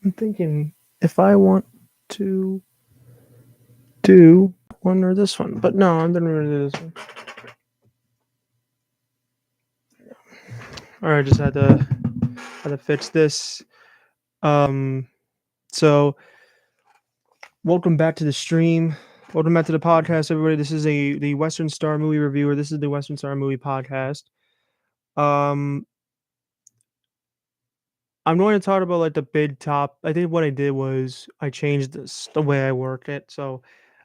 I'm thinking if I want to do one or this one, but no, I'm gonna do this one. All right, just had to fix this. Um, so welcome back to the stream. Welcome back to the podcast, everybody. This is the Western Star Movie Reviewer. This is the Western Star Movie Podcast. Um, I'm going to talk about like the big top. I think what I did was I changed the way I work it. So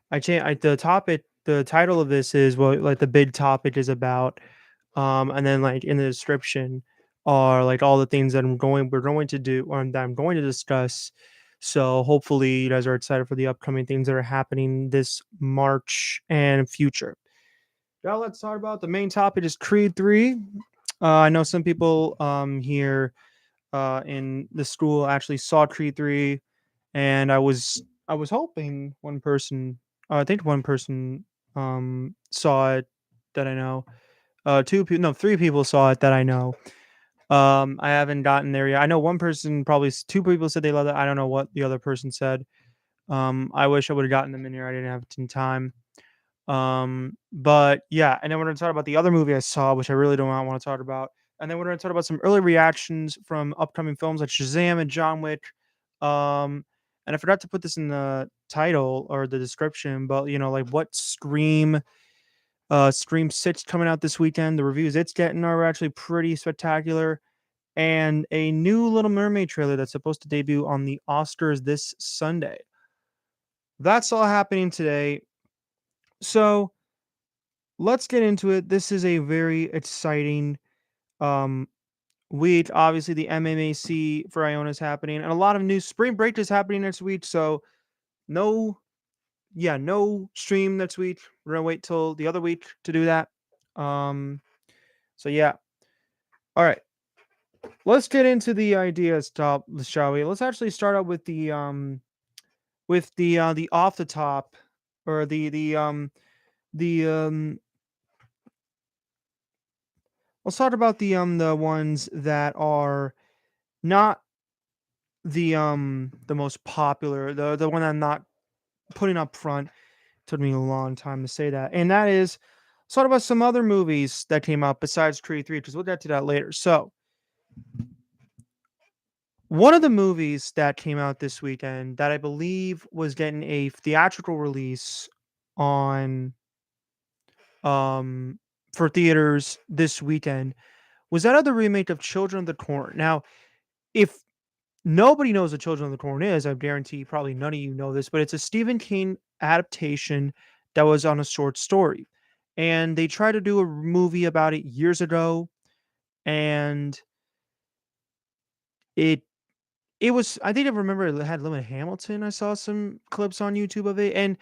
I changed the topic. The title of this is what like the big topic is about. And then like in the description are like all the things that we're going to do or that I'm going to discuss. So hopefully you guys are excited for the upcoming things that are happening this March and future. Now let's talk about the main topic is Creed 3. I know some people here in the school actually saw Creed 3, and I was hoping one person, I think one person saw it that I know. Two people, no, three people saw it that I know. I haven't gotten there yet. I know one person, probably two people said they loved it. I don't know what the other person said. I wish I would have gotten them in here. I didn't have it in time. But yeah, and then we're gonna talk about the other movie I saw, which I really don't want to talk about. And then we're gonna talk about some early reactions from upcoming films like Shazam and John Wick. And I forgot to put this in the title or the description, but like what Scream 6 coming out this weekend. The reviews it's getting are actually pretty spectacular. And a new Little Mermaid trailer that's supposed to debut on the Oscars this Sunday. That's all happening today. So let's get into it. This is a very exciting um, week. Obviously, the MMAC for Iona is happening, and a lot of new spring break is happening next week. So no, yeah, no stream next week. We're gonna wait till the other week to do that. Um, so yeah, all right. Let's get into the ideas, top, shall we? Let's actually start out with the off the top or the let's talk about the ones that are not the most popular, the one I'm not putting up front. Took me a long time to say that, and that is let's talk about some other movies that came out besides Creed 3 because we'll get to that later. So one of the movies that came out this weekend that I believe was getting a theatrical release on um for theaters this weekend was that other remake of Children of the Corn. Now, if nobody knows what Children of the Corn is, I guarantee probably none of you know this, but it's a Stephen King adaptation that was on a short story. And they tried to do a movie about it years ago, and it it was I think I remember it had Lynn Hamilton. I saw some clips on YouTube of it, and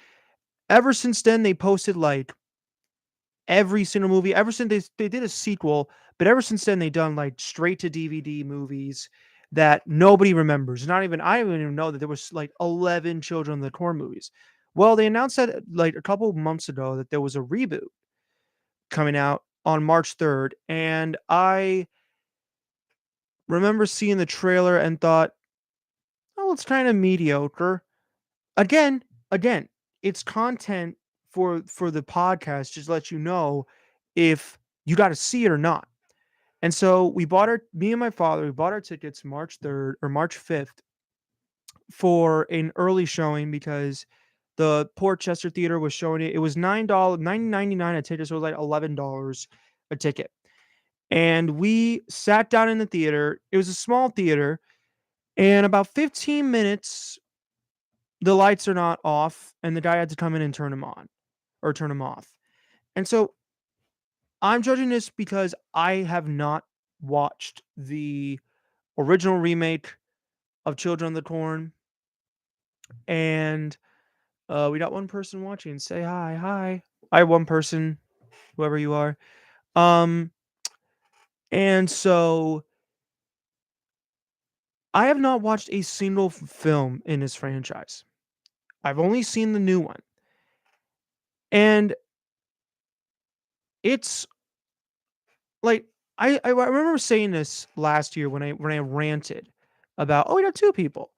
ever since then they posted like every single movie. Ever since they did a sequel, but ever since then they done like straight to DVD movies that nobody remembers. Not even I didn't even know that there was like 11 Children of the Corn movies. Well, they announced that like a couple of months ago that there was a reboot coming out on March 3rd, and I remember seeing the trailer and thought, "Oh, it's kind of mediocre." Again, again, it's content for the podcast, just let you know if you got to see it or not. And so we bought our me and my father, we bought our tickets March 3rd or March 5th for an early showing because the Port Chester Theater was showing it. It was $9, 9.99 a ticket, so it was like $11 a ticket. And we sat down in the theater. It was a small theater, and about 15 minutes, the lights are not off, and the guy had to come in and turn them on or turn them off. And so I'm judging this because I have not watched the original remake of Children of the Corn, and we got one person watching. Say hi, hi. I have one person, whoever you are. Um, and so I have not watched a single film in this franchise. I've only seen the new one, and it's like I remember saying this last year when I ranted about we got two people.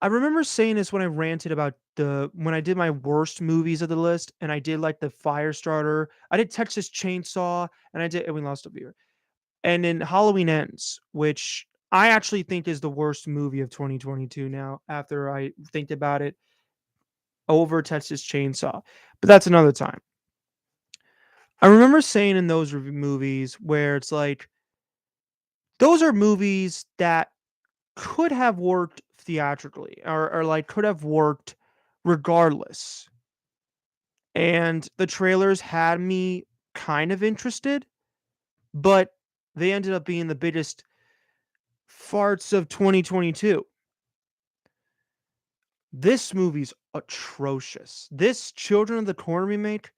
I remember saying this when I ranted about when I did my worst movies of the list, and I did like the Firestarter. I did Texas Chainsaw, and we lost a viewer. And then Halloween Ends, which I actually think is the worst movie of 2022 now after I think about it, over Texas Chainsaw. But that's another time. I remember saying in those movies where it's like those are movies that could have worked theatrically, or like could have worked regardless. And the trailers had me kind of interested, but they ended up being the biggest farts of 2022. This movie's atrocious. This Children of the Corn remake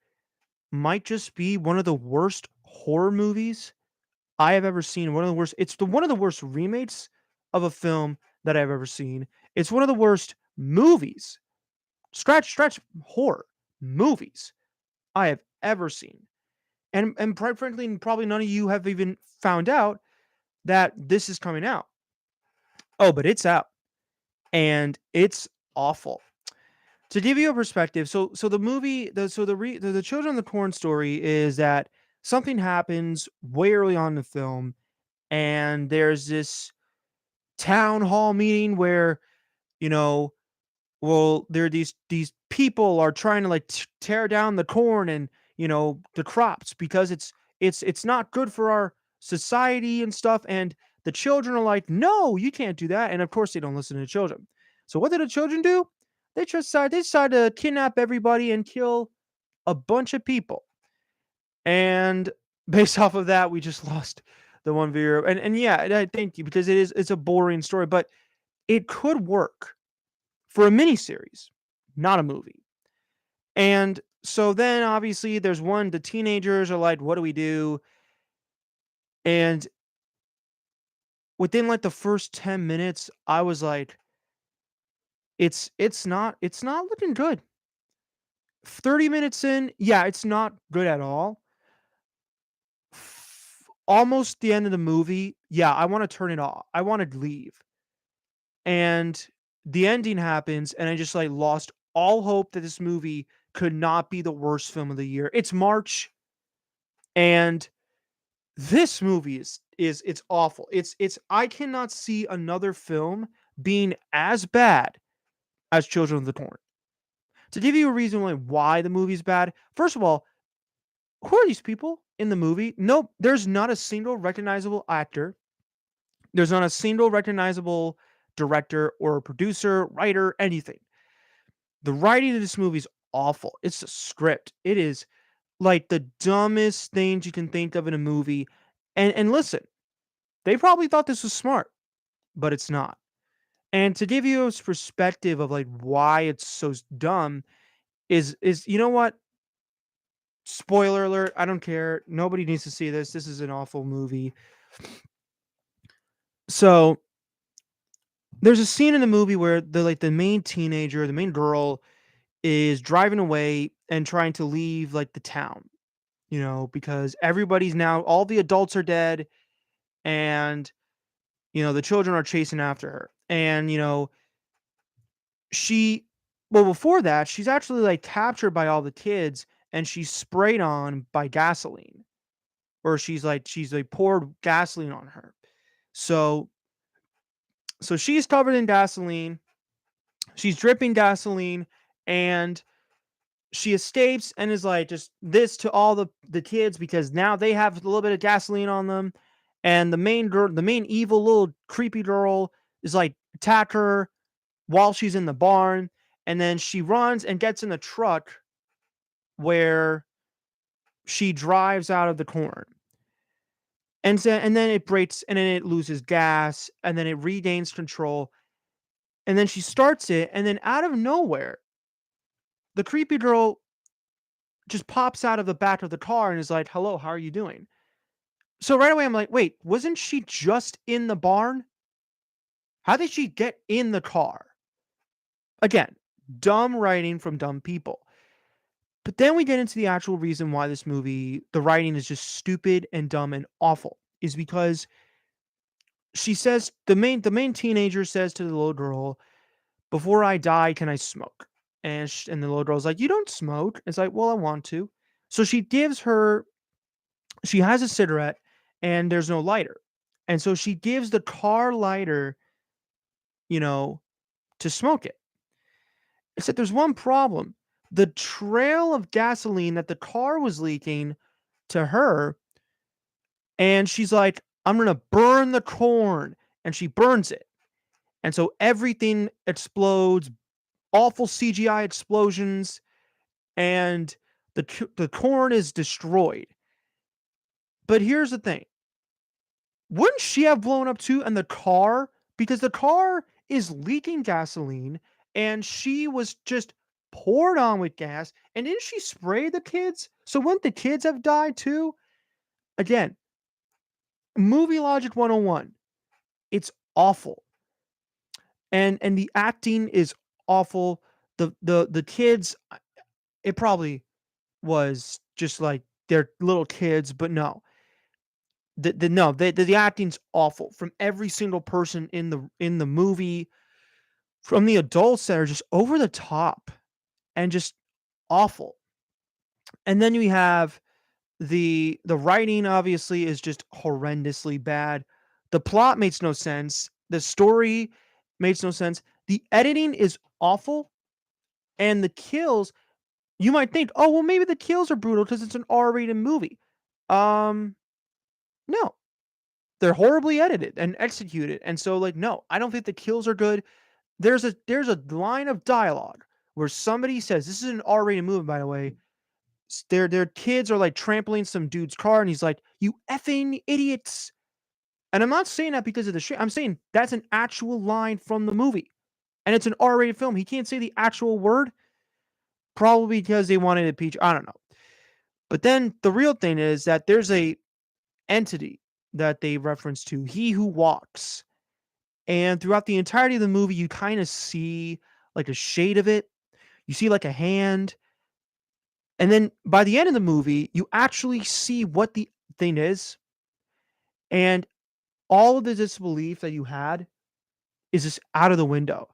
might just be one of the worst horror movies I have ever seen. One of the worst. It's one of the worst remakes of a film that I've ever seen. It's one of the worst movies, stretch horror movies I have ever seen. And quite frankly, probably none of you have even found out that this is coming out. Oh, but it's out, and it's awful. To give you a perspective, so the movie, the Children of the Corn story is that something happens way early on in the film, and there's this town hall meeting where, you know, well, there are these people are trying to like tear down the corn and, the crops, because it's not good for our society and stuff. And the children are like, no, you can't do that. And of course, they don't listen to the children. So what did the children do? They decide to kidnap everybody and kill a bunch of people. And based off of that, we just lost the one viewer. And yeah, I thank you, because it's a boring story, but it could work for a miniseries, not a movie. And so then obviously the teenagers are like, what do we do? And within like the first 10 minutes, I was like, it's not looking good. 30 minutes in, yeah, it's not good at all. Almost the end of the movie, yeah, I want to turn it off. I want to leave. And the ending happens, and I just like lost all hope that this movie could not be the worst film of the year. It's March, and this movie is it's awful. It's I cannot see another film being as bad as Children of the Corn. To give you a reason why the movie's bad, first of all, who are these people in the movie? Nope, there's not a single recognizable actor. There's not a single recognizable director or producer, writer, anything. The writing of this movie is awful. It's a script. It is like the dumbest things you can think of in a movie. And listen, they probably thought this was smart, but it's not. And to give you a perspective of like why it's so dumb is you know what? Spoiler alert, I don't care. Nobody needs to see this. This is an awful movie. So there's a scene in the movie where the main teenager, the main girl, is driving away and trying to leave like the town, because everybody's now all the adults are dead, and the children are chasing after her. And she well, before that, she's actually like captured by all the kids, and she's sprayed on by gasoline, or she's like poured gasoline on her. So she's covered in gasoline. She's dripping gasoline, and she escapes and is like just this to all the kids, because now they have a little bit of gasoline on them. And the main evil little creepy girl is like attack her while she's in the barn. And then she runs and gets in the truck where she drives out of the corn. And then it breaks, and then it loses gas, and then it regains control. And then she starts it, and then out of nowhere, the creepy girl just pops out of the back of the car and is like, "Hello, how are you doing?" So right away I'm like, "Wait, wasn't she just in the barn? How did she get in the car?" Again, dumb writing from dumb people. But then we get into the actual reason why the writing is just stupid and dumb and awful, is because the main teenager says to the little girl Before I die, can I smoke? And the little girl's like, you don't smoke. It's like, well, I want to. So she has a cigarette and there's no lighter. And so she gives the car lighter, you know, to smoke it. Except there's one problem. The trail of gasoline that the car was leaking to her, and she's like, I'm going to burn the corn. And she burns it. And so everything explodes, awful CGI explosions, and the corn is destroyed. But here's the thing. Wouldn't she have blown up too? And the car, because the car is leaking gasoline and she was just poured on with gas. And didn't she spray the kids? So wouldn't the kids have died too? Again, movie logic 101. It's awful. And the acting is awful. The kids, it probably was just like they're little kids, but no. The acting's awful from every single person in the movie, from the adults that are just over the top and just awful. And then we have the writing obviously is just horrendously bad. The plot makes no sense. The story makes no sense. The editing is awful, and the kills, you might think, oh well, maybe the kills are brutal because it's an R-rated movie. Um, no, they're horribly edited and executed. And so like no, I don't think the kills are good. There's a line of dialogue where somebody says, this is an R-rated movie by the way. Their kids are like trampling some dude's car and he's like, "You effing idiots." And I'm not saying that because of the shit. I'm saying that's an actual line from the movie. And it's an R-rated film. He can't say the actual word, probably because they wanted to impeach. I don't know. But then the real thing is that there's a entity that they reference to, he who walks. And throughout the entirety of the movie, you kind of see like a shade of it. You see like a hand. And then by the end of the movie, you actually see what the thing is. And all of the disbelief that you had is just out of the window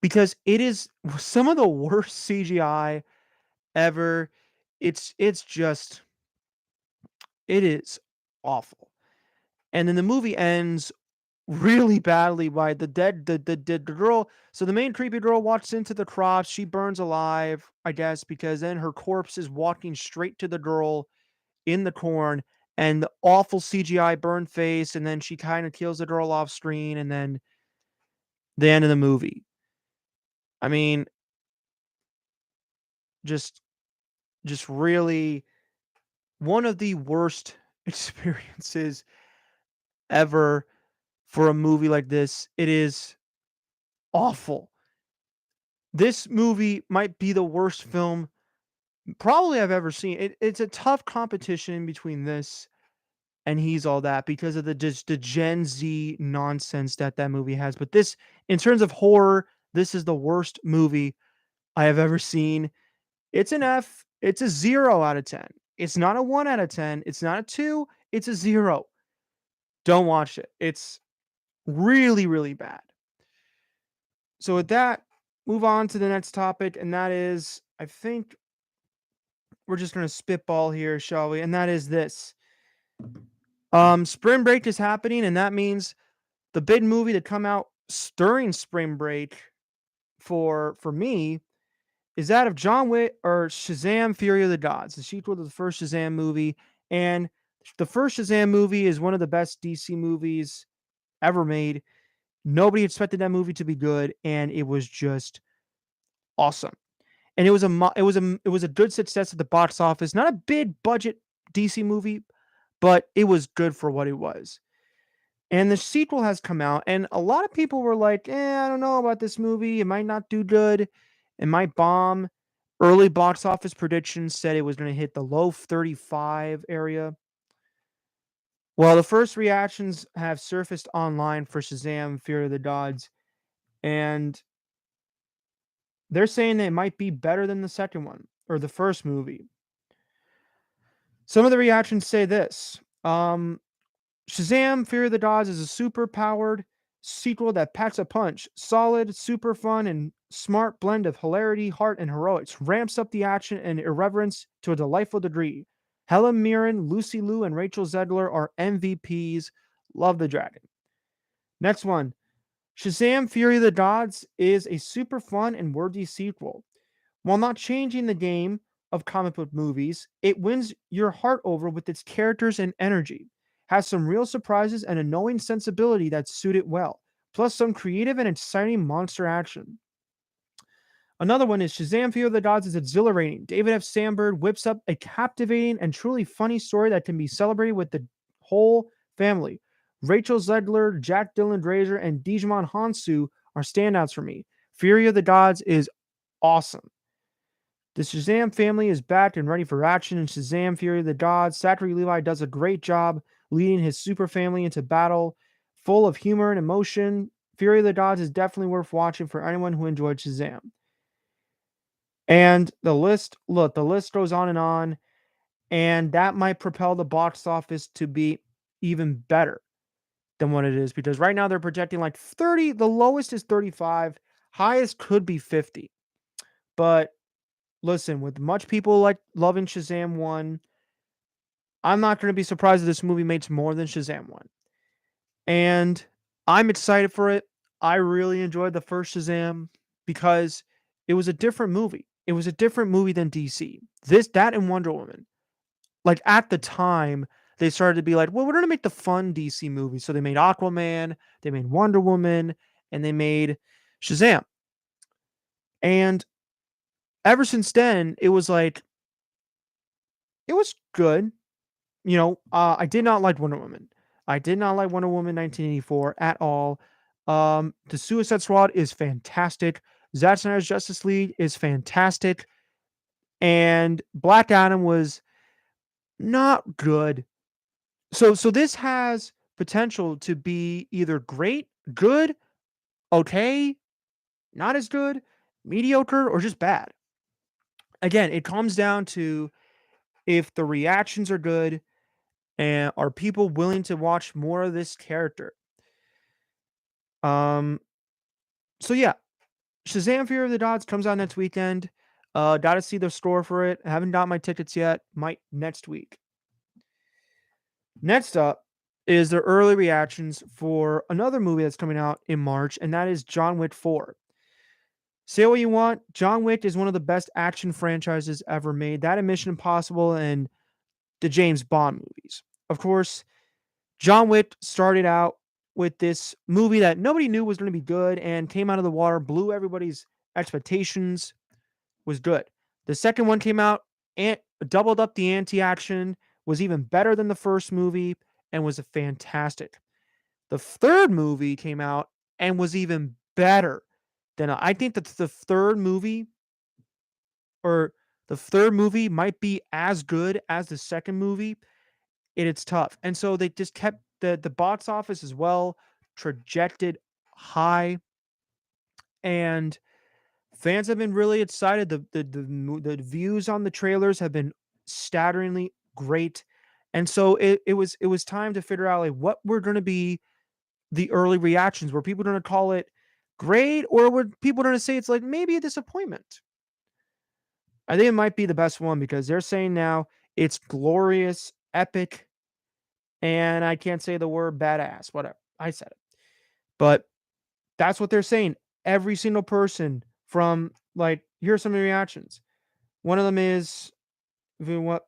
because it is some of the worst CGI ever. It's just it is awful. And then the movie ends really badly by the girl. So the main creepy girl walks into the crops. She burns alive, I guess, because then her corpse is walking straight to the girl in the corn, and the awful CGI burn face, and then she kind of kills the girl off screen, and then the end of the movie. I mean, just just really one of the worst experiences ever for a movie like this. It is awful. This movie might be the worst film probably I've ever seen. It's a tough competition between this and He's All That because of the just the Gen Z nonsense that that movie has. But this, in terms of horror, this is the worst movie I have ever seen. It's an F. It's a 0 out of 10. It's not a 1 out of 10. It's not a 2. It's a 0. Don't watch it. It's really, really bad. So with that, move on to the next topic, and that is, I think we're just gonna spitball here, shall we? And that is this. Spring break is happening, and that means the big movie to come out during spring break for me is that of John Wick or Shazam Fury of the Gods, the sequel to the first Shazam movie. And the first Shazam movie is one of the best DC movies ever made. Nobody expected that movie to be good, and it was just awesome. And it was a good success at the box office. Not a big budget DC movie, but it was good for what it was. And the sequel has come out, and a lot of people were like, I don't know about this movie. It might not do good. It might bomb. Early box office predictions said it was going to hit the low 35 area. Well, the first reactions have surfaced online for Shazam Fear of the Gods, and they're saying that it might be better than the second one, or the first movie. Some of the reactions say this. Shazam Fear of the Gods is a super powered sequel that packs a punch. Solid, super fun, and smart blend of hilarity, heart, and heroics. Ramps up the action and irreverence to a delightful degree. Helen Mirren, Lucy Liu, and Rachel Zegler are MVPs. Love the dragon. Next one. Shazam Fury of the Gods is a super fun and worthy sequel. While not changing the game of comic book movies, it wins your heart over with its characters and energy. Has some real surprises and a knowing sensibility that suit it well, plus some creative and exciting monster action. Another one is Shazam Fury of the Gods is exhilarating. David F. Sandberg whips up a captivating and truly funny story that can be celebrated with the whole family. Rachel Zegler, Jack Dylan Grazer, and Digimon Hansu are standouts for me. Fury of the Gods is awesome. The Shazam family is back and ready for action in Shazam Fury of the Gods. Zachary Levi does a great job leading his super family into battle, full of humor and emotion. Fury of the Gods is definitely worth watching for anyone who enjoyed Shazam. And the list goes on, and that might propel the box office to be even better than what it is because right now they're projecting like 30, the lowest is 35, highest could be 50. But listen, with much people like loving Shazam 1, I'm not going to be surprised if this movie makes more than Shazam 1. And I'm excited for it. I really enjoyed the first Shazam because it was a different movie. It was a different movie than DC. That and Wonder Woman. Like at the time, they started to be like, well, we're going to make the fun DC movie. So they made Aquaman, they made Wonder Woman, and they made Shazam. And ever since then, it was like, it was good. I did not like Wonder Woman. I did not like Wonder Woman 1984 at all. The Suicide Squad is fantastic. Zack Snyder's Justice League is fantastic. And Black Adam was not good. So this has potential to be either great, good, okay, not as good, mediocre, or just bad. Again, it comes down to if the reactions are good and are people willing to watch more of this character. Um so yeah, Shazam Fear of the Gods comes out next weekend. Gotta see the store for it. I haven't got my tickets yet. Might next week. Next up is the early reactions for another movie that's coming out in March, and that is John Wick 4. Say what you want, John Wick is one of the best action franchises ever made. That and Mission Impossible and the James Bond movies. Of course, John Wick started out with this movie that nobody knew was going to be good and came out of the water, blew everybody's expectations, was good. The second one came out and doubled up the anti-action, was even better than the first movie, and was fantastic. The third movie came out and was even better than I think that the third movie might be as good as the second movie. It's tough. And so they just kept the box office as well trajected high, and fans have been really excited. The views on the trailers have been staggeringly great. And so it was time to figure out like what were going to be the early reactions. Were people going to call it great, or were people going to say it's like maybe a disappointment? I think it might be the best one because they're saying now it's glorious, epic, and I can't say the word badass. Whatever. I said it. But that's what they're saying. Every single person from like, here's some of the reactions. One of them is what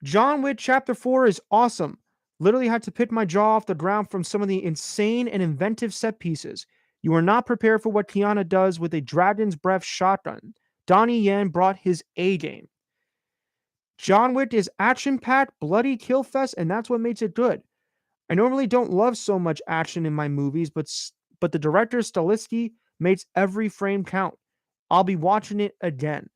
John Wick Chapter 4 is awesome. Literally had to pick my jaw off the ground from some of the insane and inventive set pieces. You are not prepared for what Keanu does with a dragon's breath shotgun. Donnie Yen brought his A game. John Wick is action-packed, bloody kill fest, and that's what makes it good. I normally don't love so much action in my movies, but the director Stilisky makes every frame count. I'll be watching it again.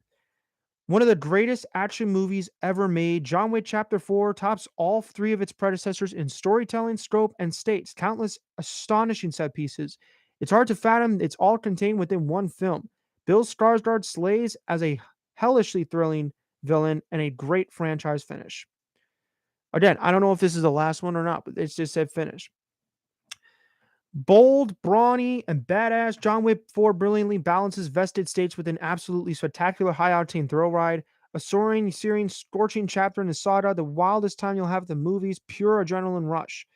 One of the greatest action movies ever made, John Wick Chapter 4 tops all three of its predecessors in storytelling, scope, and stakes. Countless astonishing set pieces. It's hard to fathom it's all contained within one film. Bill Skarsgård slays as a hellishly thrilling villain and a great franchise finish. Again, I don't know if this is the last one or not, but it's just said finish. Bold, brawny, and badass, John Wick 4 brilliantly balances vested states with an absolutely spectacular high-octane thrill ride. A soaring, searing, scorching chapter in the saga, the wildest time you'll have at the movies, pure adrenaline rush.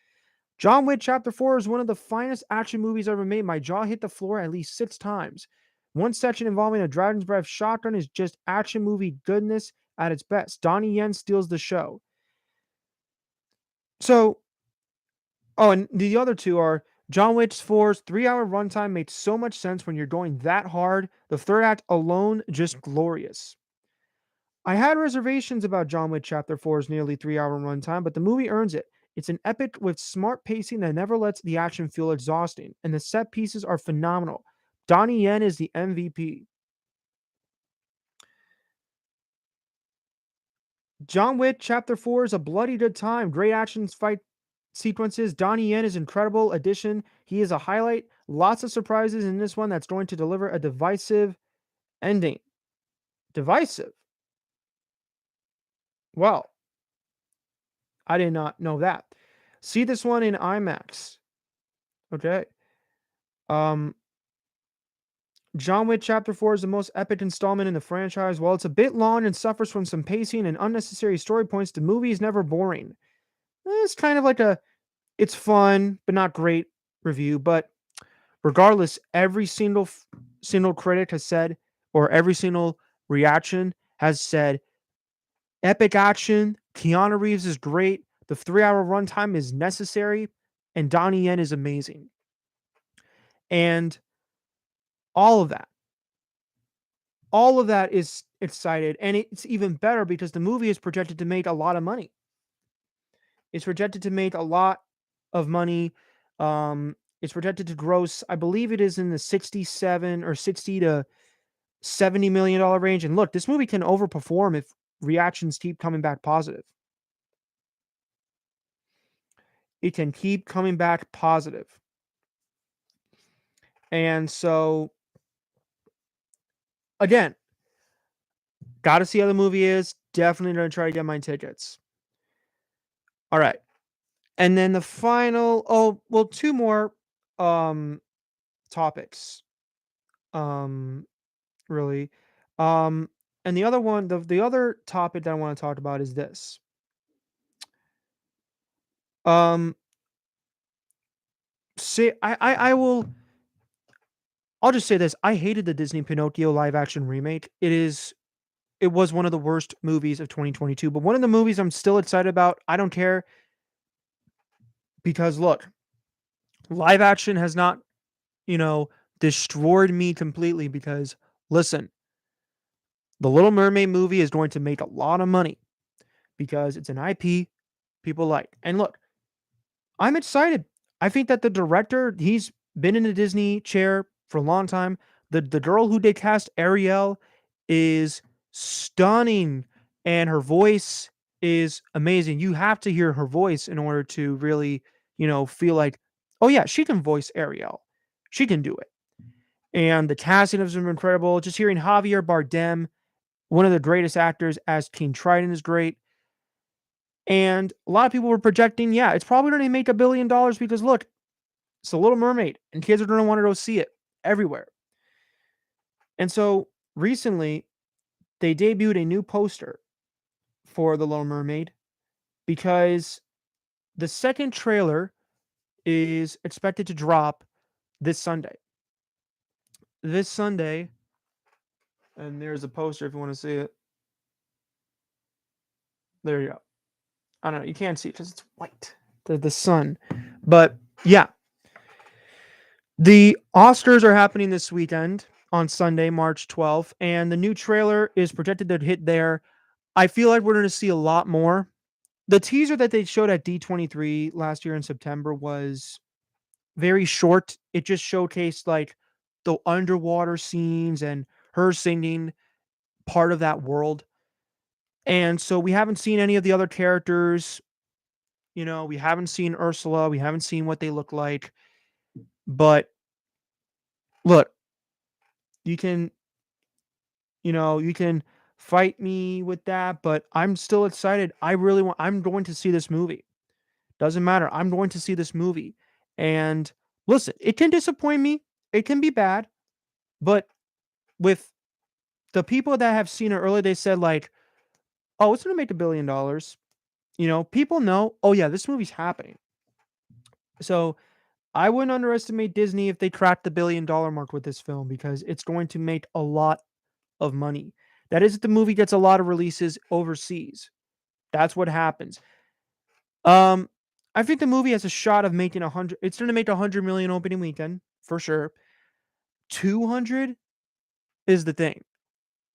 John Wick Chapter 4 is one of the finest action movies ever made. My jaw hit the floor at least 6 times. One section involving a Dragon's Breath shotgun is just action movie goodness at its best. Donnie Yen steals the show. So, oh, and the other two are John Wick 4's 3 hour runtime made so much sense when you're going that hard. The third act alone, just glorious. I had reservations about John Wick Chapter 4's nearly 3 hour runtime, but the movie earns it. It's an epic with smart pacing that never lets the action feel exhausting, and the set pieces are phenomenal. Donnie Yen is the MVP. John Wick Chapter 4 is a bloody good time. Great action fight sequences. Donnie Yen is an incredible addition. He is a highlight. Lots of surprises in this one that's going to deliver a divisive ending. Divisive? Well, I did not know that. See this one in IMAX. Okay. Um, John Wick Chapter 4 is the most epic installment in the franchise. While it's a bit long and suffers from some pacing and unnecessary story points, the movie is never boring. It's kind of like it's fun, but not great review. But regardless, every single critic has said, or every single reaction has said, epic action. Keanu Reeves is great. The 3 hour runtime is necessary, and Donnie Yen is amazing. And all of that, all of that is excited, and it's even better because the movie is projected to make a lot of money. It's projected to make a lot of money. It's projected to gross, I believe it is in the 67 or 60 to $70 million range. And look, this movie can overperform if reactions keep coming back positive. It can keep coming back positive. And so, again, got to see how the movie is. Definitely going to try to get my tickets. All right. And then the final, oh, well, two more um topics. Really. And the other one, the other topic that I want to talk about is this. Um, say I will. I'll just say this. I hated the Disney Pinocchio live action remake. It was one of the worst movies of 2022, but one of the movies I'm still excited about. I don't care because look, live action has not, you know, destroyed me completely because listen, the Little Mermaid movie is going to make a lot of money because it's an IP people like. And look, I'm excited. I think that the director, he's been in the Disney chair for a long time. The girl who they cast Ariel is stunning, and her voice is amazing. You have to hear her voice in order to really, feel like, oh yeah, she can voice Ariel. She can do it. And the casting of them incredible. Just hearing Javier Bardem, one of the greatest actors as King Triton, is great. And a lot of people were projecting, yeah, it's probably going to make $1 billion because look, it's The Little Mermaid, and kids are going to want to go see it everywhere. And so recently, they debuted a new poster for The Little Mermaid because the second trailer is expected to drop this Sunday. This Sunday, and there's a poster if you want to see it. There you go. I don't know. You can't see it because it's white. The sun. But yeah, the Oscars are happening this weekend on Sunday, March 12th, and the new trailer is projected to hit there. I feel like we're going to see a lot more. The teaser that they showed at D23 last year in September was very short. It just showcased like the underwater scenes and her singing part of that world. And so we haven't seen any of the other characters. We haven't seen Ursula. We haven't seen what they look like. But look, you can, you can fight me with that, but I'm still excited. I'm going to see this movie. Doesn't matter. I'm going to see this movie. And Listen, it can disappoint me. It can be bad, but with the people that have seen it earlier, they said like, "Oh, it's gonna make $1 billion." People know. Oh yeah, this movie's happening. So I wouldn't underestimate Disney if they cracked the $1 billion mark with this film because it's going to make a lot of money. That is, the movie gets a lot of releases overseas. That's what happens. Um, I think the movie has a shot of making 100. It's going to make 100 million opening weekend for sure. 200 is the thing.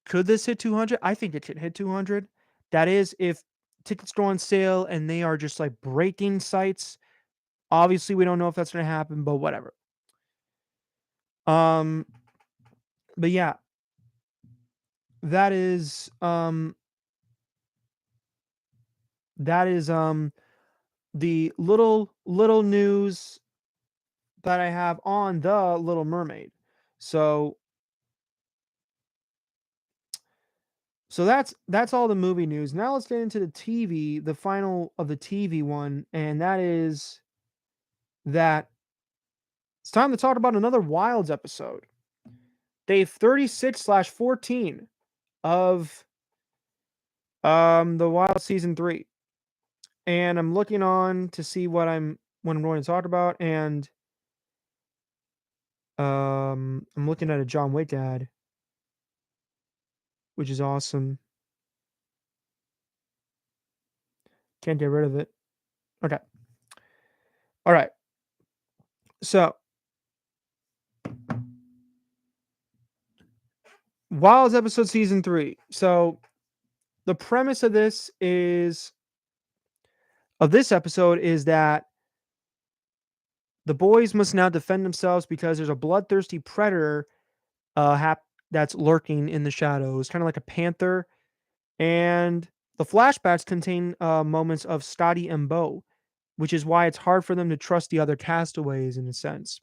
Could this hit 200? I think it could hit 200. That is, if tickets go on sale and they are just like breaking sites. Obviously, we don't know if that's going to happen, but whatever. Um, but yeah, that is the little news that I have on the Little Mermaid. So that's all the movie news. Now let's get into the TV, the final of the TV one, and that is that it's time to talk about another Wilds episode. Day 36/14 of the Wild season 3. And I'm looking on to see what I'm going to talk about, and I'm looking at a John Wick ad, which is awesome. Can't get rid of it. Okay. All right. So, Wilds episode season 3. So, the premise of this episode is that the boys must now defend themselves because there's a bloodthirsty predator that's lurking in the shadows, kind of like a panther. And the flashbacks contain moments of Scotty and Bo, which is why it's hard for them to trust the other castaways in a sense.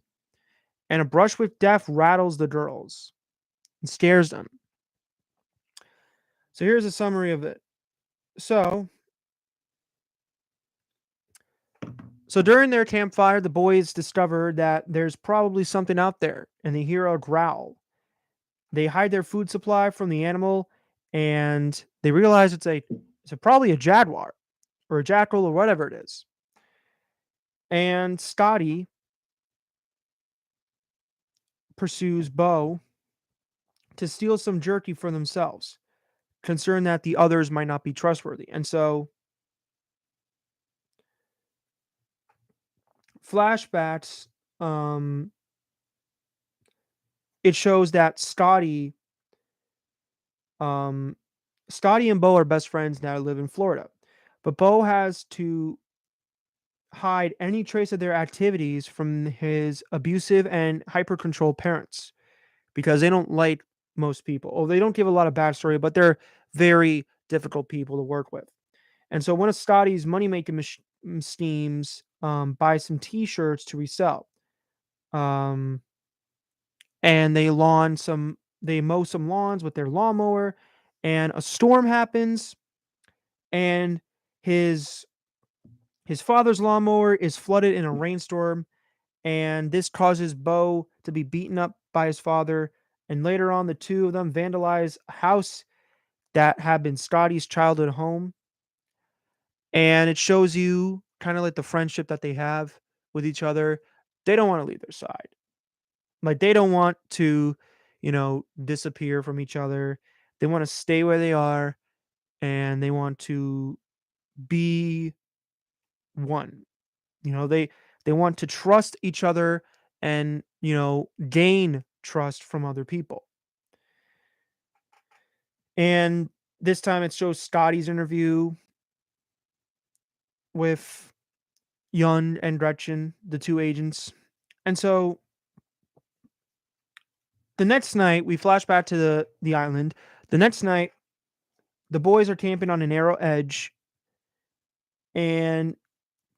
And a brush with death rattles the girls and scares them. So here's a summary of it. So, so during their campfire, the boys discover that there's probably something out there, and they hear a growl. They hide their food supply from the animal, and they realize probably a jaguar or a jackal or whatever it is. And Scotty pursues Bo to steal some jerky for themselves, concerned that the others might not be trustworthy. And so, flashbacks, um, it shows that Scotty and Bo are best friends now, live in Florida, but Bo has to hide any trace of their activities from his abusive and hyper controlled parents because they don't like most people. Oh, they don't give a lot of backstory, but they're very difficult people to work with. And so one of Scotty's money making schemes buys some T-shirts to resell. Um, and they mow some lawns with their lawnmower, and a storm happens, and his his father's lawnmower is flooded in a rainstorm, and this causes Bo to be beaten up by his father. And later on, the two of them vandalize a house that had been Scotty's childhood home, and it shows you kind of like the friendship that they have with each other. They don't want to leave their side. Like they don't want to, disappear from each other. They want to stay where they are, and they want to be one. They want to trust each other and, gain trust from other people. And this time it shows Scotty's interview with Yun and Gretchen, the two agents. And so the next night we flash back to the island. The next night the boys are camping on a narrow edge, and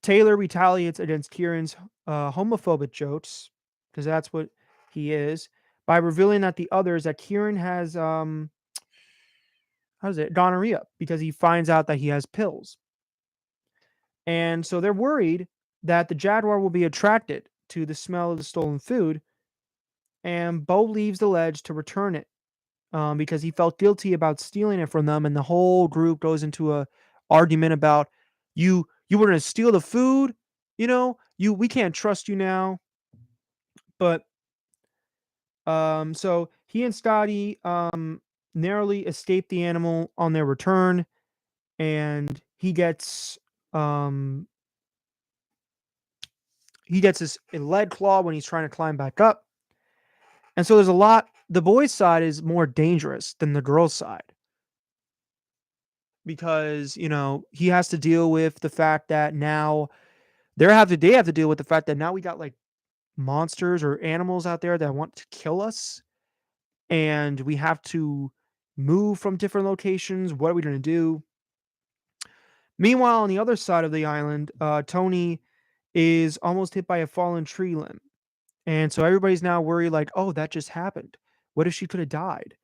Taylor retaliates against Kieran's homophobic jokes, because that's what he is, by revealing that the others that Kieran has gonorrhea, because he finds out that he has pills. And so they're worried that the jaguar will be attracted to the smell of the stolen food, and Bo leaves the ledge to return it, because he felt guilty about stealing it from them, and the whole group goes into a argument about you were going to steal the food, we can't trust you now. But so he and Scotty narrowly escape the animal on their return, and um he gets this lead claw when he's trying to climb back up. And so there's a lot. The boys' side is more dangerous than the girls' side, because he has to deal with the fact that now they have to deal with the fact that now we got like monsters or animals out there that want to kill us, and we have to move from different locations. What are we going to do? Meanwhile, on the other side of the island, Tony is almost hit by a fallen tree limb. And so everybody's now worried, like, oh, that just happened. What if she could have died?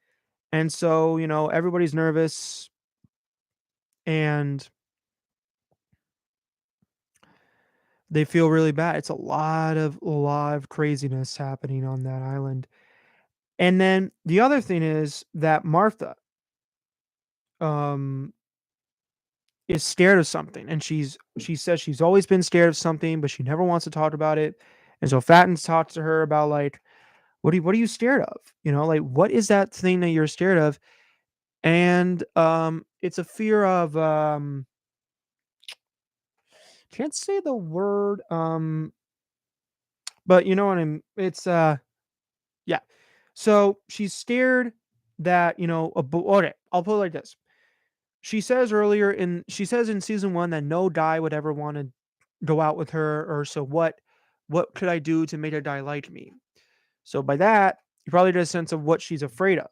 And so, everybody's nervous, and they feel really bad. It's a lot of craziness happening on that island. And then the other thing is that Martha um is scared of something, and she says she's always been scared of something, but she never wants to talk about it. And so Fattens talks to her about, like, what are you scared of? Like, what is that thing that you're scared of? And it's a fear of can't say the word, but you know what it's yeah. So she's scared that, okay, I'll put it like this. She says in season 1 that no guy would ever want to go out with her, or so what could I do to make a guy like me? So by that, you probably get a sense of what she's afraid of.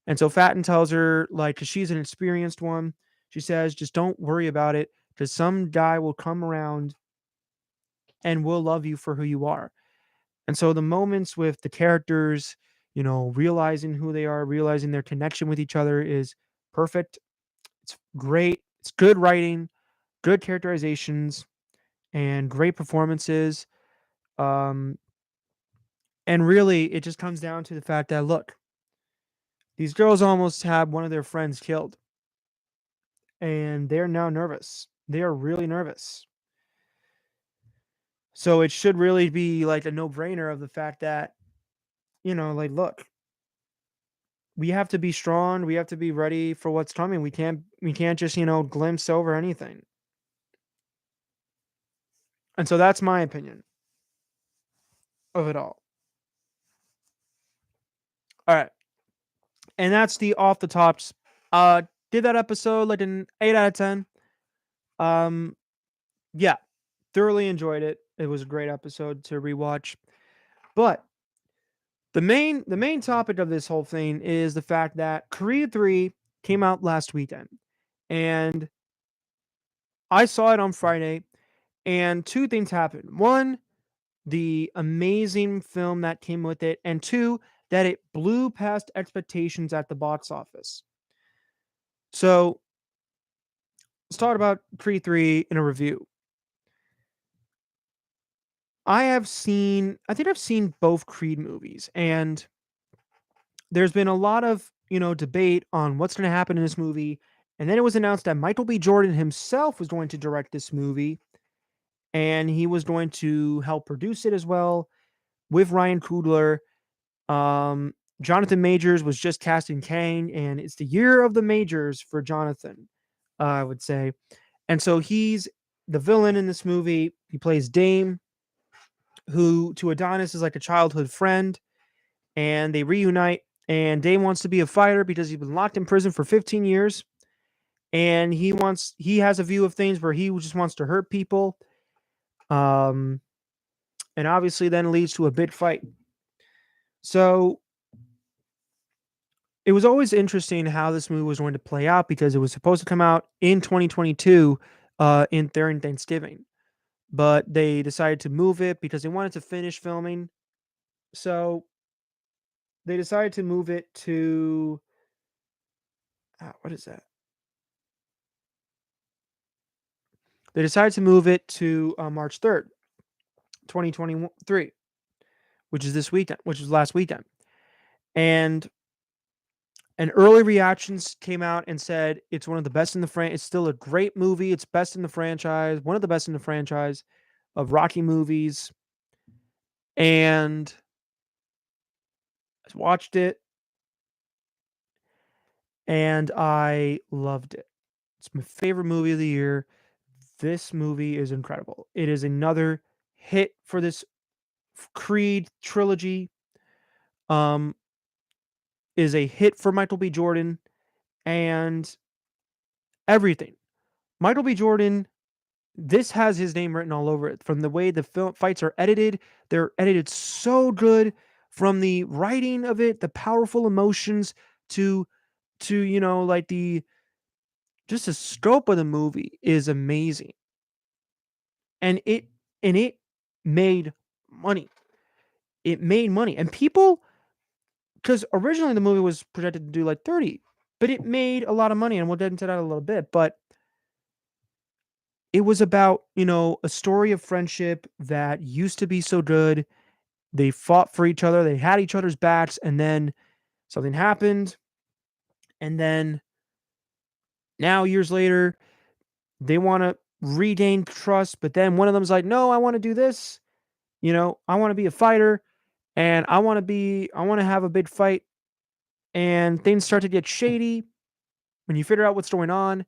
And so Fatten tells her, like, because she's an experienced one, she says, just don't worry about it, because some guy will come around and will love you for who you are. And so the moments with the characters, realizing who they are, realizing their connection with each other is perfect. It's great. It's good writing, good characterizations, and great performances. Um, and really, it just comes down to the fact that, look, these girls almost had one of their friends killed, and they're now nervous. They are really nervous. So it should really be like a no-brainer of the fact that, like, look, we have to be strong. We have to be ready for what's coming. We can't just, glimpse over anything. And so that's my opinion of it all. All right. And that's the off the tops. Did that episode like an 8 out of 10. Um, yeah, thoroughly enjoyed it. It was a great episode to rewatch. But the main topic of this whole thing is the fact that Creed 3 came out last weekend. And I saw it on Friday, and two things happened. One, the amazing film that came with it, and two, that it blew past expectations at the box office. So let's talk about Creed 3 in a review. I think I've seen both Creed movies, and there's been a lot of, debate on what's going to happen in this movie. And then it was announced that Michael B. Jordan himself was going to direct this movie, and he was going to help produce it as well with Ryan Coogler. Jonathan Majors was just cast in Kang, and it's the year of the majors for Jonathan, I would say. And so he's the villain in this movie. He plays Dame, who to Adonis is like a childhood friend, and they reunite. And Dame wants to be a fighter because he's been locked in prison for 15 years, and he has a view of things where he just wants to hurt people. Um, and obviously then leads to a big fight. So it was always interesting how this movie was going to play out, because it was supposed to come out in 2022, during Thanksgiving, but they decided to move it because they wanted to finish filming. So they decided to move it to what is that? They decided to move it to March 3rd. 2023, which is this weekend, which was last weekend. And early reactions came out and said it's one of the best in the it's still a great movie. It's best in the franchise, one of the best in the franchise of Rocky movies. And I watched it and I loved it. It's my favorite movie of the year. This movie is incredible. It is another hit for this Creed trilogy. Um, is a hit for Michael B. Jordan and everything. Michael B. Jordan, this has his name written all over it. From the way the film fights are edited, they're edited so good. From the writing of it, the powerful emotions to like the just the scope of the movie is amazing. And it made money. It made money. And people, because originally the movie was projected to do like 30, but it made a lot of money, and we'll get into that a little bit. But it was about, a story of friendship that used to be so good. They fought for each other, they had each other's backs, and then something happened. And then now, years later, they want to regain trust, but then one of them's like, no, I want to do this. I want to be a fighter and I want to have a big fight. And things start to get shady when you figure out what's going on.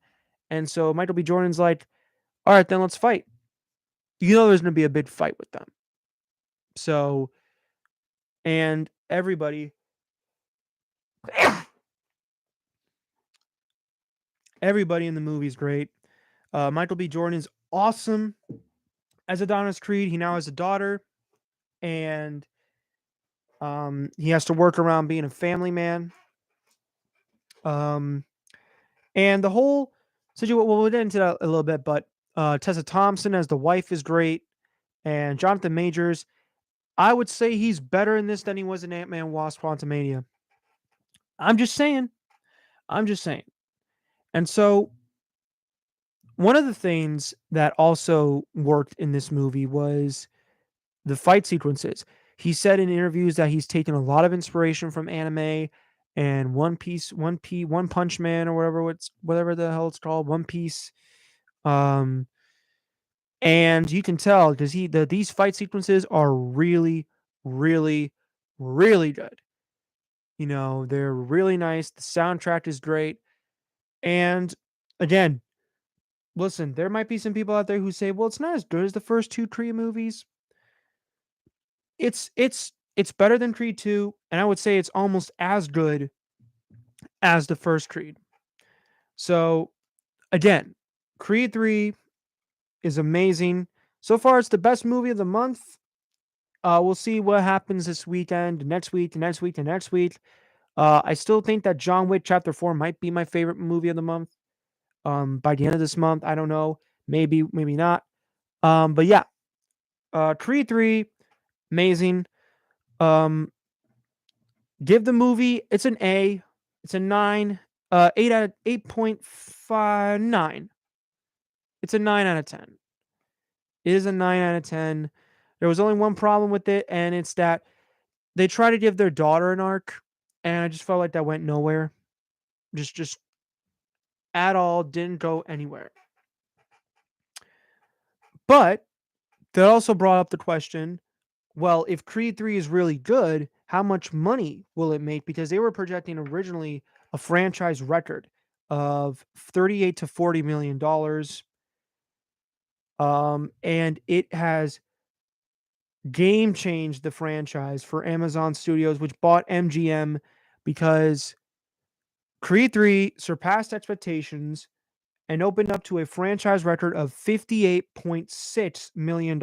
And so Michael B. Jordan's like, all right, then let's fight. There's going to be a big fight with them. So, and everybody in the movie is great. Michael B. Jordan is awesome as Adonis Creed. He now has a daughter, and he has to work around being a family man. And the whole situation, we'll get into that a little bit, but Tessa Thompson as the wife is great, and Jonathan Majors, I would say he's better in this than he was in Ant-Man Wasp Quantumania. I'm just saying. And so one of the things that also worked in this movie was the fight sequences. He said in interviews that he's taken a lot of inspiration from anime and One Piece, One Punch Man, or whatever the hell it's called, One Piece. And you can tell because these fight sequences are really, really, really good. They're really nice. The soundtrack is great. And again, listen, there might be some people out there who say, well, it's not as good as the first two Creed movies. It's better than Creed 2, and I would say it's almost as good as the first Creed. So again, Creed 3 is amazing. So far, it's the best movie of the month. We'll see what happens this weekend, next week. I still think that John Wick Chapter 4 might be my favorite movie of the month. By the end of this month, I don't know. Maybe not. But yeah, Creed 3, amazing. Give the movie, it's an A. It's a 9. 8 out of 8.59. It's a 9 out of 10. It is a 9 out of 10. There was only one problem with it, and it's that they try to give their daughter an arc, and I just felt like that went nowhere. Just at all, didn't go anywhere. But that also brought up the question, well, if Creed 3 is really good, how much money will it make? Because they were projecting originally a franchise record of $38 to $40 million. And it has game changed the franchise for Amazon Studios, which bought MGM, because Creed 3 surpassed expectations and opened up to a franchise record of $58.6 million.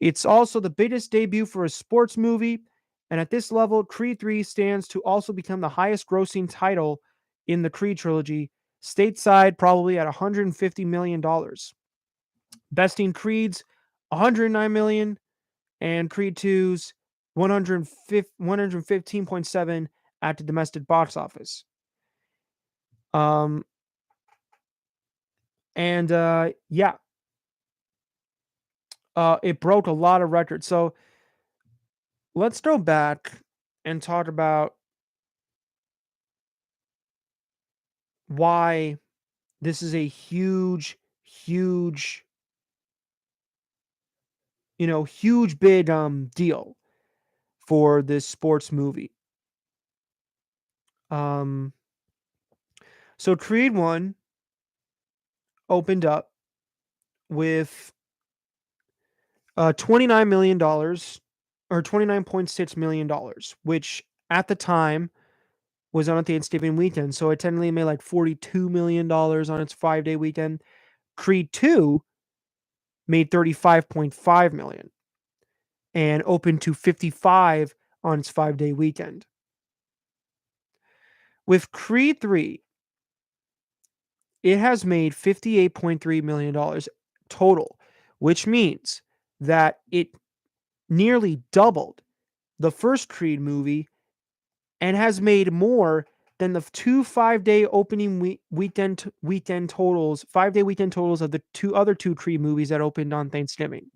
It's also the biggest debut for a sports movie, and at this level, Creed 3 stands to also become the highest grossing title in the Creed trilogy, stateside probably at $150 million. Besting Creed's $109 million and Creed 2's 115.7 at the domestic box office. Yeah. It broke a lot of records. So let's go back and talk about why this is a huge, huge, huge big deal for this sports movie. Um, so Creed 1 opened up with $29 million or $29.6 million, which at the time was on a Thanksgiving weekend. So it technically made like $42 million on its 5-day weekend. Creed 2 made 35.5 million and opened to 55 on its 5-day weekend. With Creed 3, it has made $58.3 million total, which means that it nearly doubled the first Creed movie and has made more than the two 5-day opening weekend totals, 5-day weekend totals of the two Creed movies that opened on Thanksgiving.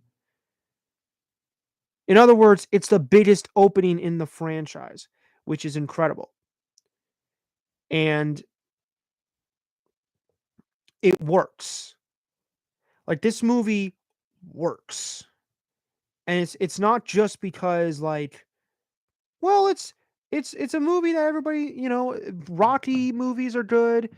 In other words, it's the biggest opening in the franchise, which is incredible. And it works. Like, this movie works. And it's not just because, like, well, it's a movie that everybody, Rocky movies are good.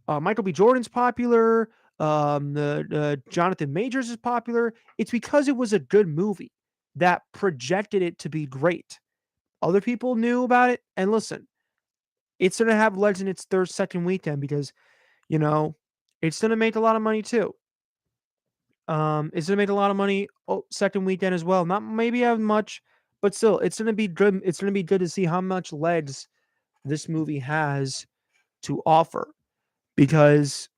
Michael B. Jordan's popular. The Jonathan Majors is popular. It's because it was a good movie that projected it to be great. Other people knew about it, and listen, it's gonna have legs in its second weekend because you know it's gonna make a lot of money too. It's gonna make a lot of money second weekend as well. Not maybe as much, but still, it's gonna be good. It's gonna be good to see how much legs this movie has to offer because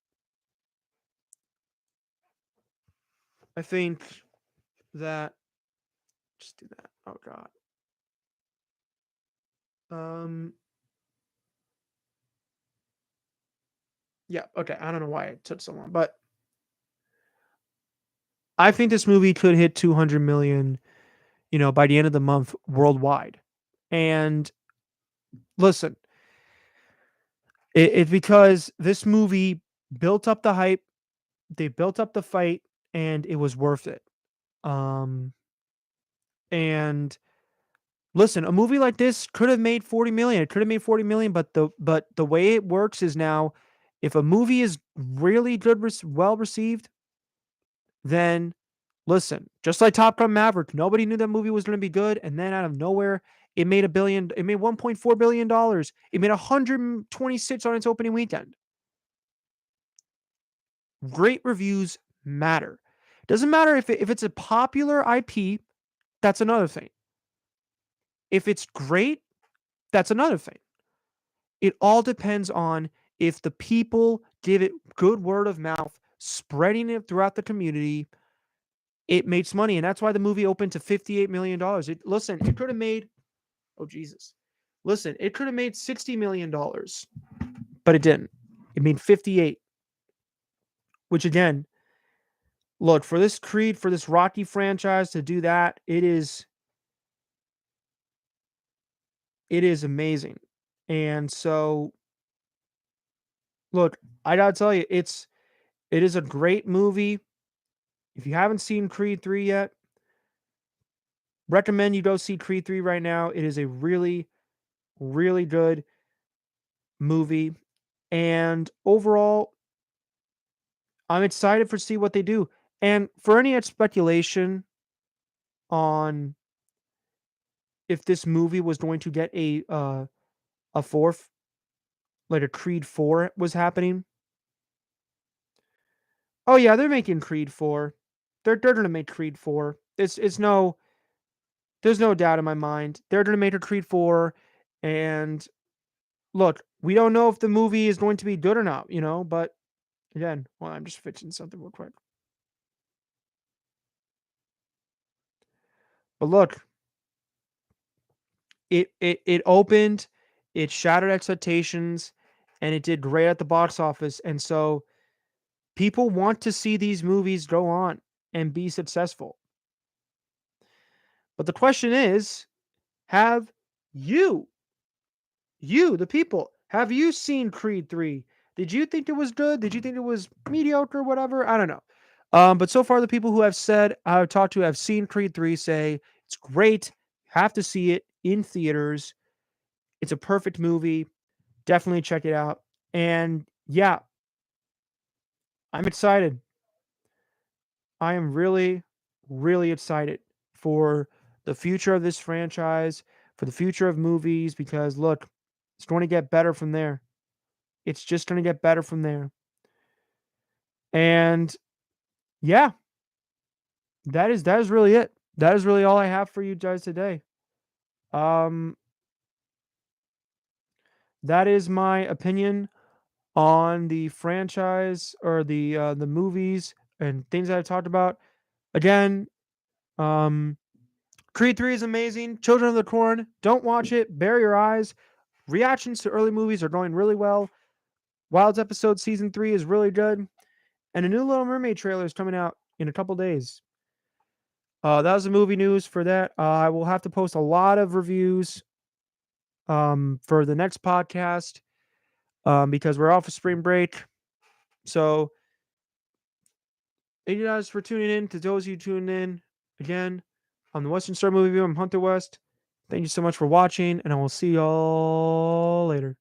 I think that just do that. Oh god. Um. Yeah. Okay. I don't know why it took so long, but I think this movie could hit 200 million. By the end of the month worldwide. And listen, it's because this movie built up the hype, they built up the fight, and it was worth it. Um. And listen, a movie like this could have made 40 million. It could have made 40 million, but the way it works is now if a movie is really good well received, then listen, just like Top Gun Maverick, nobody knew that movie was going to be good and then out of nowhere it made $1.4 billion. It made 126 on its opening weekend. Great reviews matter. Doesn't matter if it's a popular IP, that's another thing. If it's great, that's another thing. It all depends on if the people give it good word of mouth, spreading it throughout the community. It makes money, and that's why the movie opened to $58 million. It could have made, oh Jesus, listen, it could have made $60 million, but it didn't. It made 58, which again, look for this Rocky franchise to do that. It is amazing, and so look, I gotta tell you, it is a great movie. If you haven't seen Creed 3 yet, recommend you go see Creed 3 right now. It is a really, really good movie. And overall, I'm excited for see what they do. And for any speculation on if this movie was going to get a fourth, like a Creed 4 was happening. Oh yeah, they're making Creed 4. They're gonna make Creed 4. It's no There's no doubt in my mind. They're gonna make a Creed 4, and look, we don't know if the movie is going to be good or not, but again, well, I'm just fixing something real quick. But look, it opened, it shattered expectations, and it did great at the box office. And so people want to see these movies go on and be successful. But the question is, have you, the people, have you seen Creed 3? Did you think it was good? Did you think it was mediocre, whatever? I don't know. But so far, the people who have said I've talked to have seen Creed 3 say it's great. Have to see it in theaters. It's a perfect movie. Definitely check it out. And yeah, I'm excited. I am really, really excited for the future of this franchise, for the future of movies, because look, it's going to get better from there. It's just going to get better from there. And yeah, that is really it. That is really all I have for you guys today. Um, that is my opinion on the franchise or the movies and things that I talked about. Again, um, Creed 3 is amazing. Children of the Corn, don't watch it. Bury your eyes. Reactions to early movies are going really well. Wilds episode season 3 is really good. And a new Little Mermaid trailer is coming out in a couple days. That was the movie news for that. I will have to post a lot of reviews for the next podcast because we're off of spring break. So thank you guys for tuning in. To those of you tuning in, again, on the Western Star Movie Review, I'm Hunter West. Thank you so much for watching, and I will see y'all later.